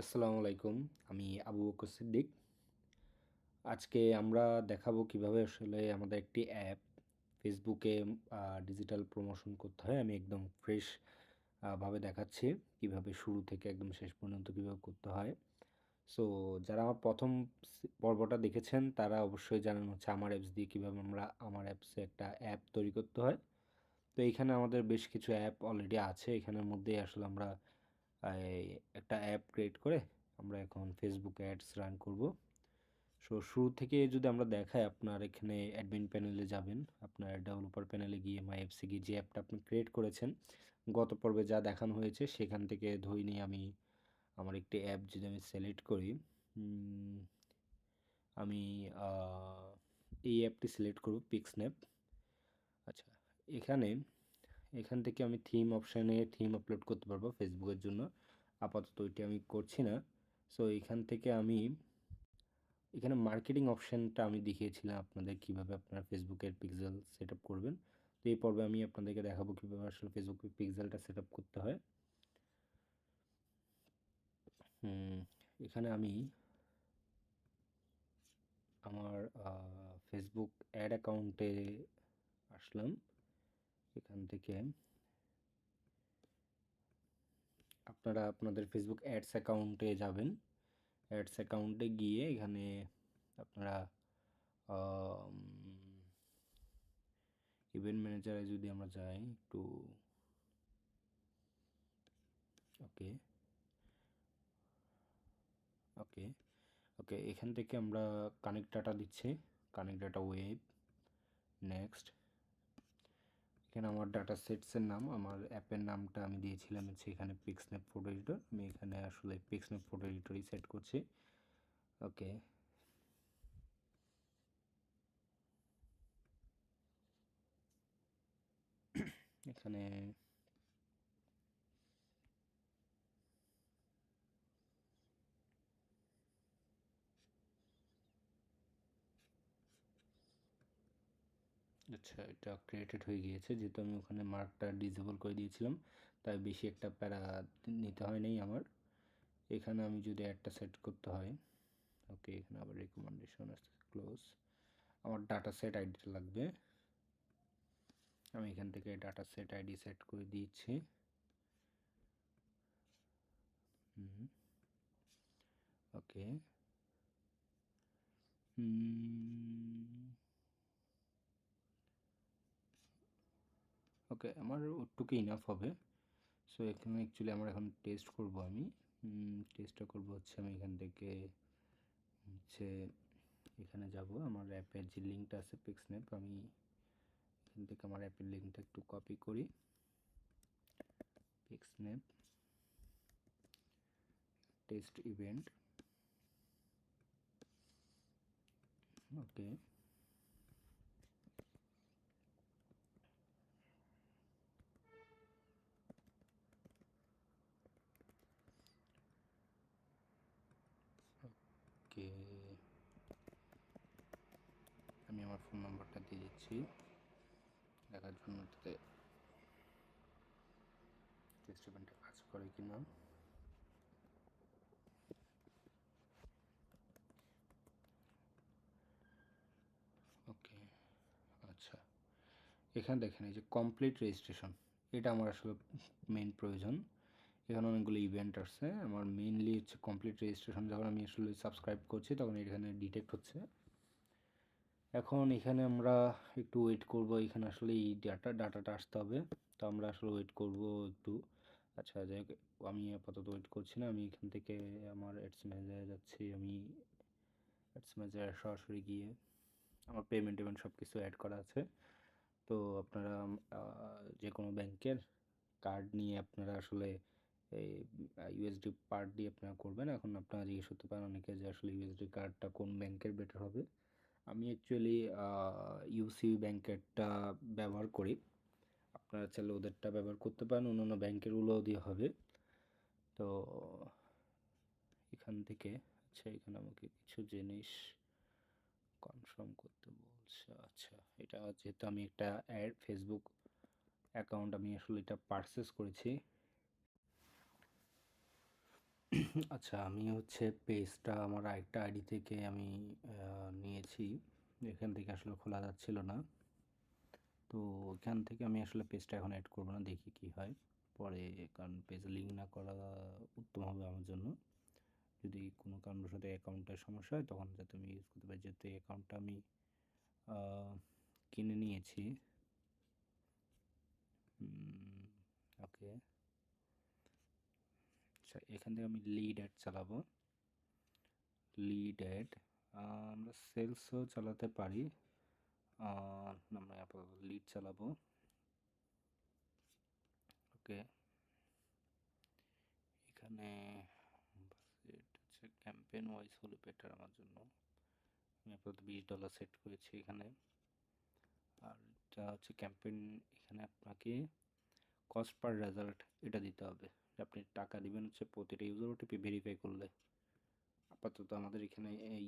আসসালামু আলাইকুম। আমি আবু বকর সিদ্দিক। আজকে আমরা দেখাবো কিভাবে আসলে আমাদের একটি অ্যাপ ফেসবুকে ডিজিটাল প্রমোশন করতে হয়। আমি একদম ফ্রেশ ভাবে দেখাচ্ছি। কিভাবে শুরু থেকে একদম শেষ পর্যন্ত কিভাবে করতে হয়। সো যারা আমার ১ম পর্বটা দেখেছেন তারা অবশ্যই জানেন হচ্ছে আমার অ্যাপস দিয়ে কিভাবে আমরা আমার অ্যাপসে একটা অ্যাপ তৈরি করতে হয়। তো এইখানে আমাদের বেশ কিছু অ্যাপ অলরেডি আছে। এখানের মধ্যেই আসলে আমরা এই একটা অ্যাপ ক্রিয়েট করে আমরা এখন ফেসবুক অ্যাডস রান করব। সো শুরু থেকে যদি আমরা দেখাই আপনার এখানে অ্যাডমিন প্যানেলে যাবেন। আপনার ডেভেলপার প্যানেলে গিয়ে মাই অ্যাপসে গিয়ে যে অ্যাপটা আপনি ক্রিয়েট করেছেন, গত পর্বে যা দেখানো হয়েছে সেখান থেকে ধরে নিয়ে আমি আমার একটি অ্যাপ যদি আমি সিলেক্ট করি, উম, আমি এই অ্যাপটি সিলেক্ট করব পিক্সন্যাপ। আচ্ছা, এখানে এখান থেকে আমি থিম অপশানে থিম আপলোড করতে পারবো ফেসবুকের জন্য। আপাতত ওইটি আমি করছি না। সো এখান থেকে আমি এখানে মার্কেটিং অপশানটা আমি দেখিয়েছিলাম আপনাদের কিভাবে আপনারা ফেসবুকের পিক্সেল সেট আপ করবেন। তো এই পর্বে আমি আপনাদেরকে দেখাবো কিভাবে আসলে ফেসবুকের পিক্সেলটা সেট আপ করতে হয়। এখানে আমি আমার ফেসবুক অ্যাড অ্যাকাউন্টে আসলাম। এখান থেকে আপনারা আপনাদের ফেসবুক অ্যাডস অ্যাকাউন্টে যাবেন। অ্যাডস অ্যাকাউন্টে গিয়ে এখানে আপনারা ইভেন্ট ম্যানেজারে যদি আমরা যাই একটু, ওকে ওকে ওকে এখান থেকে আমরা কানেক্ট ডাটা দিচ্ছি, কানেক্ট ডাটা ওয়েব। নেক্সট, এখানে আমার ডাটা সেটসের নাম, আমার অ্যাপের নামটা আমি দিয়েছিলাম হচ্ছে এখানে পিক্সন্যাপ ফটো এডিটর। আমি এখানে আসলে পিক্সন্যাপ ফটো এডিটরই সেট করছি। ওকে, এখানে আচ্ছা, এটা ক্রিয়েটেড হয়ে গিয়েছে যেহেতু আমি ওখানে মার্কটা ডিসেবল করে দিয়েছিলাম, তাই বেশি একটা প্যারা নিতে হয় নাই আমার। এখানে আমি যদি একটা সেট করতে হয়, ওকে এখানে আবার রেকমেন্ডেশন আসছে, ক্লোজ। আমার ডাটা সেট আইডিটা লাগবে, আমি এখান থেকে ডাটা সেট আইডি সেট করে দিচ্ছি। ওকে, ওকে আমার ওটুকু ইনাফ হবে। সো এখানে অ্যাকচুয়ালি আমার এখন টেস্ট করব, আমি টেস্টটা করব হচ্ছে আমি এখান থেকে হচ্ছে এখানে যাব, আমার অ্যাপের যে লিঙ্কটা আছে পিক্সন্যাপ, আমি এখান থেকে আমার অ্যাপের লিঙ্কটা একটু কপি করি। পিক্সন্যাপ টেস্ট ইভেন্ট, ওকে ওকে আমি আমার ফোন নাম্বারটা দিয়ে দিচ্ছি দেখার জন্য তাতে টেস্ট ইভেন্টটা কাজ করে কিনা। ওকে, আচ্ছা, এখানে দেখেন এই যে কমপ্লিট রেজিস্ট্রেশন, এটা আমার আসলে মেইন প্রয়োজন। এখানে অনেকগুলো ইভেন্ট আসছে, আমার মেইনলি হচ্ছে কমপ্লিট রেজিস্ট্রেশন। যখন আমি আসলে সাবস্ক্রাইব করছি তখন এখানে ডিটেক্ট হচ্ছে। এখন এখানে আমরা একটু ওয়েট করব, এখানে আসলে এই ডাটাটা আসতে হবে, তো আমরা আসলে ওয়েট করব একটু। আচ্ছা যাই হোক, আমি আপাতত ওয়েট করছি না, আমি এখান থেকে আমার অ্যাডস ম্যানেজারে যাচ্ছি। আমি অ্যাডস ম্যানেজারে সরাসরি গিয়ে আমার পেমেন্ট টেমেন্ট সব কিছু অ্যাড করা আছে। তো আপনারা যে কোনো ব্যাংকের কার্ড নিয়ে আপনারা আসলে এই ইউএসডি পার্ট দিয়ে আপনারা করবেন। এখন আপনারা জিজ্ঞেস করতে পারেন অনেকে যে আসলে ইউএসডি কার্ডটা কোন ব্যাংকের বেটার হবে। আমি অ্যাকচুয়ালি ইউসি ব্যাংকেরটা ব্যবহার করি, আপনারা চাইলে ওদেরটা ব্যবহার করতে পারেন, অন্যান্য ব্যাংকেরগুলোও দিয়ে হবে। তো এখান থেকে আচ্ছা, এখানে আমাকে কিছু জিনিস কনফার্ম করতে বলছে। আচ্ছা, এটা যেহেতু আমি একটা অ্যাড ফেসবুক অ্যাকাউন্ট আমি আসলে এটা পারচেস করেছি, আচ্ছা, আমি হচ্ছে পেজটা আমার আরেকটা আইডি থেকে আমি নিয়েছি। এখান থেকে আসলে খোলা যাচ্ছিল না। তো এখান থেকে আমি আসলে পেজটা এখন অ্যাড করব না, দেখি কি হয় পরে, কারণ পেজে লিঙ্ক না করা উত্তম হবে আমার জন্য। যদি কোনো কারণবশত অ্যাকাউন্টের সমস্যা হয় তখন যাতে আমি ইউজ করতে পারি, যেহেতু অ্যাকাউন্টটা আমি কিনে নিয়েছি। ওকে, আচ্ছা, এখান থেকে আমি লিড অ্যাড চালাবো। লিড অ্যাড আমরা সেলসও চালাতে পারি, আমরা আপাতত লিড চালাবো। ওকে, এখানে বাজেট হচ্ছে ক্যাম্পেইন ওয়াইজ হলে বেটার আমার জন্য। আমি আপাতত $20 সেট করেছি এখানে। আর এটা হচ্ছে ক্যাম্পেইন, এখানে আপনাকে কস্ট পার রেজাল্ট এটা দিতে হবে, আপনি টাকা দিবেন হচ্ছে প্রতিটা ইউজার ওটিপি ভেরিফাই করলে। আপাতত আমাদের এখানে এই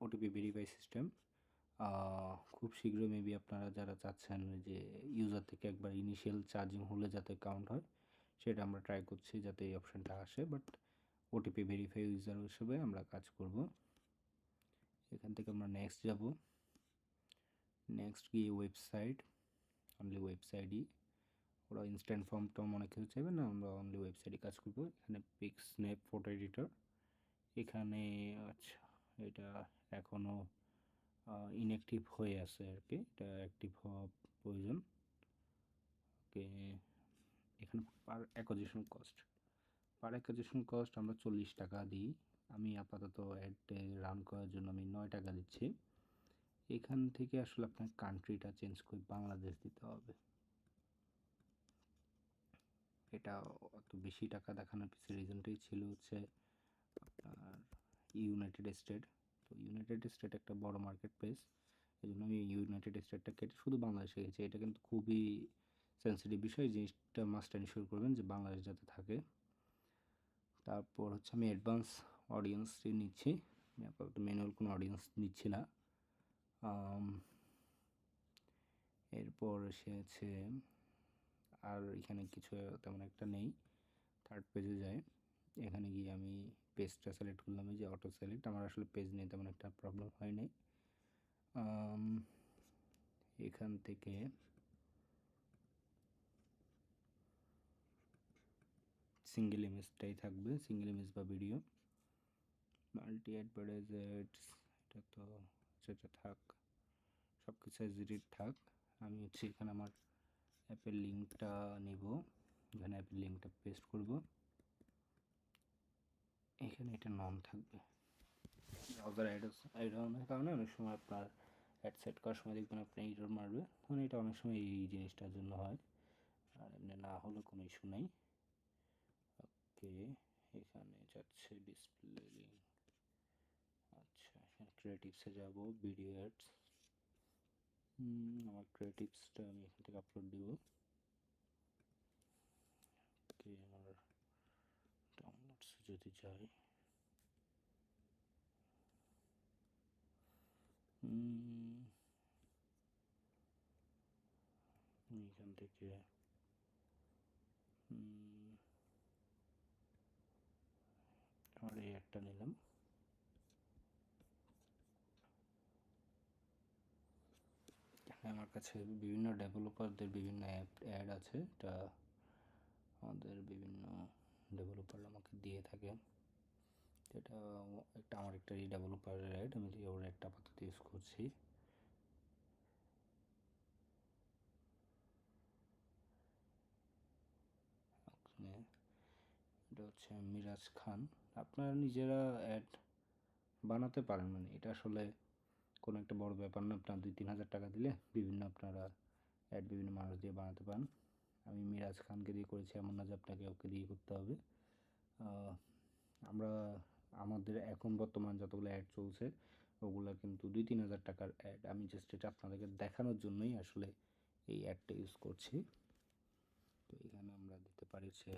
ওটিপি ভেরিফাই সিস্টেম খুব শীঘ্রই মেবি আপনারা যারা চাচ্ছেন যে ইউজার থেকে একবার ইনিশিয়াল চার্জিং হলে যাতে কাউন্ট হয়, সেটা আমরা ট্রাই করছি যাতে এই অপশানটা আসে। বাট ওটিপি ভেরিফাই ইউজার হিসেবে আমরা কাজ করব। এখান থেকে আমরা নেক্সট যাব। নেক্সট গিয়ে ওয়েবসাইট, অনলি ওয়েবসাইটই, ওরা ইনস্ট্যান্ট ফর্ম টম অনেক কিছু চাইবে না, আমরা অনলি ওয়েবসাইটে কাজ করব। এখানে পিক স্ন্যাপ ফটো এডিটর, এখানে আচ্ছা এটা এখনও ইনঅ্যাক্টিভ হয়ে আছে আর কি, এটা অ্যাক্টিভ হওয়া প্রয়োজন। ওকে, এখানে পার অ্যাকুইজিশন কস্ট আমরা $40 দিই। আমি আপাতত অ্যাড রান করার জন্য আমি $9 দিচ্ছি। এখান থেকে আসলে আপনার কান্ট্রিটা চেঞ্জ করে বাংলাদেশ দিতে হবে। এটা অত বেশি টাকা দেখানোর পিছনে রিজনটাই ছিল হচ্ছে আপনার ইউনাইটেড স্টেট। তো ইউনাইটেড স্টেট একটা বড় মার্কেট প্লেস, এই জন্য আমি ইউনাইটেড স্টেটটা কেটে শুধু বাংলাদেশে গেছি। এটা কিন্তু খুবই সেন্সিটিভ বিষয়, জিনিসটা মাস্ট এনশিওর করবেন যে বাংলাদেশ যাতে থাকে। তারপর হচ্ছে আমি অ্যাডভান্স অডিয়েন্সটি নিচ্ছি, আমি আপাতত ম্যানুয়াল কোনো অডিয়েন্স নিচ্ছি না। এরপর এসেছে আর এখানে কিছু তেমন একটা নেই। থার্ড পেজে যাই, এখানে গিয়ে আমি পেজটা সিলেক্ট করলাম, এই যে অটো সিলেক্ট, আমার আসলে পেজ নিয়ে তেমন একটা প্রবলেম হয় নাই। এখান থেকে সিঙ্গেল ইমেজটাই থাকবে, সিঙ্গেল ইমেজ বা ভিডিও। মাল্টি অ্যাডভার্টাইজেটস এটা তো সেটা থাক, সব কিছু এডিট থাক। আমি হচ্ছে এখানে আমার অ্যাপের লিঙ্কটা নিব, এখানে অ্যাপের লিঙ্কটা পেস্ট করব, এখানে এটা নন থাকবে। ব্রাউজার অ্যাড অনের কারণে অনেক সময় আপনার অ্যাড সেট করার সময় দেখবেন আপনি এরর মারবে, মানে এটা অনেক সময় এই জিনিসটার জন্য হয়, আর এমনি না হলে কোনো ইস্যু নেই। ওকে, এখানে যাচ্ছে ডিসপ্লে লিঙ্ক, আচ্ছা এখানে ক্রিয়েটিভসে যাব, ভিডিও অ্যাডস, আমার ক্রিয়েটিভসটা আমি এখান থেকে আপলোড দিব। ওকে, আমার ডাউনলোডসে যদি যাই, এখান থেকে আমার এই একটা নিলাম। আমার কাছে বিভিন্ন ডেভেলপারদের বিভিন্ন অ্যাড আছে, এটা আমাদের বিভিন্ন ডেভেলপার আমাকে দিয়ে থাকে। এটা একটা আমার একটা ডেভেলপারের অ্যাড, আমি ওর একটা আপাতত ইউজ করছি। এটা হচ্ছে মিরাজ খান। আপনারা নিজেরা অ্যাড বানাতে পারেন, মানে এটা আসলে কোনো একটা বড় ব্যাপার না, আপনার 2-3 হাজার টাকা দিলে বিভিন্ন আপনারা অ্যাড বিভিন্ন মানুষ দিয়ে বানাতে পারেন। আমি মিরাজ খানকে দিয়ে করেছি, এমন না যে আপনাকে ওকে দিয়ে করতে হবে। আমরা আমাদের এখন বর্তমান যতগুলো অ্যাড চলছে ওগুলো কিন্তু 2-3 হাজার টাকার অ্যাড, আমি জাস্ট এটা আপনাদেরকে দেখানোর জন্যই আসলে এই অ্যাডটা ইউজ করছি। তো এখানে আমরা দিতে পারি হচ্ছে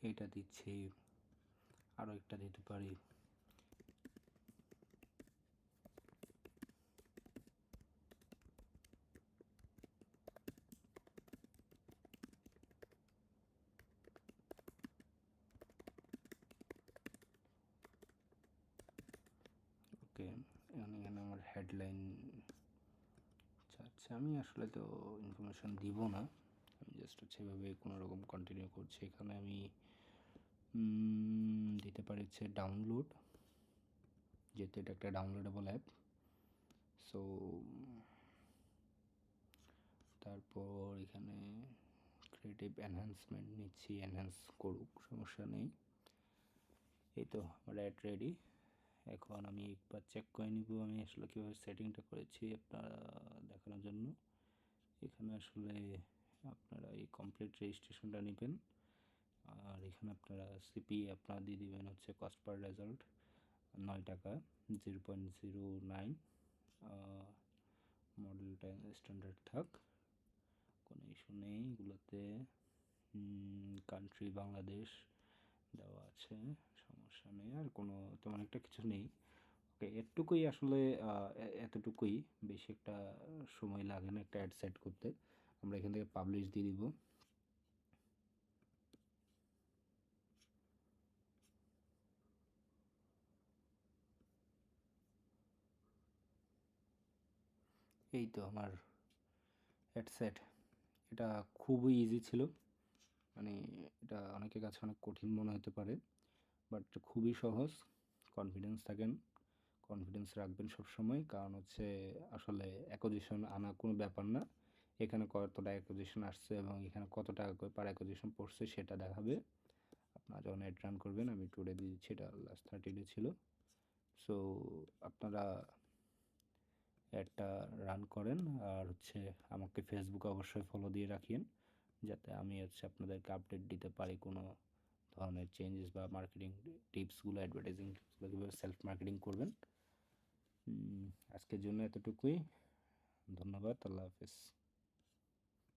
এইটা দিচ্ছি আরও একটা দিতে পারি। ওকে, এখানে আমার হেডলাইন। আচ্ছা, আমি আসলে তো ইনফরমেশন দিব না, আমি জাস্ট হচ্ছে এভাবে কোনো রকম কন্টিনিউ করছি। এখানে আমি দিতে পারি হচ্ছে ডাউনলোড, যেহেতু এটা একটা ডাউনলোডেবল অ্যাপ। সো তারপর এখানে ক্রিয়েটিভ এনহ্যান্সমেন্ট নিচ্ছি, এনহ্যান্স করুক, সমস্যা নেই। এই তো আমার অ্যাড রেডি। এখন আমি একবার চেক করে নিব আমি আসলে কীভাবে সেটিংটা করেছি আপনারা দেখানোর জন্য। এখানে আসলে আপনারা এই কমপ্লিট রেজিস্ট্রেশনটা নেবেন, আর এখানে আপনারা সিপি আপনারা দিয়ে দেবেন হচ্ছে কস্ট পার রেজাল্ট 9 টাকা, 0.09। মডেলটা স্ট্যান্ডার্ড থাক, কোনো ইস্যু নেই এগুলোতে। কান্ট্রি বাংলাদেশ দেওয়া আছে, সমস্যা নেই, আর কোনো তেমন একটা কিছু নেই। ওকে, এতটুকুই আসলে, এতটুকুই, বেশি একটা সময় লাগে না একটা অ্যাড সেট করতে। আমরা এখান থেকে পাবলিশ দিয়ে দিব। এই তো আমার অ্যাড সেট। এটা খুবই ইজি ছিল, মানে এটা অনেকের কাছে অনেক কঠিন মনে হতে পারে, বাট খুবই সহজ। কনফিডেন্স থাকেন, কনফিডেন্স রাখবেন সবসময়, কারণ হচ্ছে আসলে অ্যাকুইজিশন আনা কোনো ব্যাপার না। এখানে কতটা অ্যাকুইজিশন আসছে এবং এখানে কত টাকা করে পার অ্যাকুইজিশন পড়ছে সেটা দেখাবে আপনারা যখন অ্যাড রান করবেন। আমি টুডে দিয়েছি, এটা লাস্ট 30 ডে ছিল। সো আপনারা অ্যাডটা রান করেন, আর হচ্ছে আমাকে ফেসবুকে অবশ্যই ফলো দিয়ে রাখিন, যাতে আমি হচ্ছে আপনাদেরকে আপডেট দিতে পারি কোনো ধরনের চেঞ্জেস বা মার্কেটিং টিপসগুলো, অ্যাডভার্টাইজিং টিপসগুলো কীভাবে সেলফ মার্কেটিং করবেন। আজকের জন্য এতটুকুই, ধন্যবাদ, আল্লাহ হাফেজ।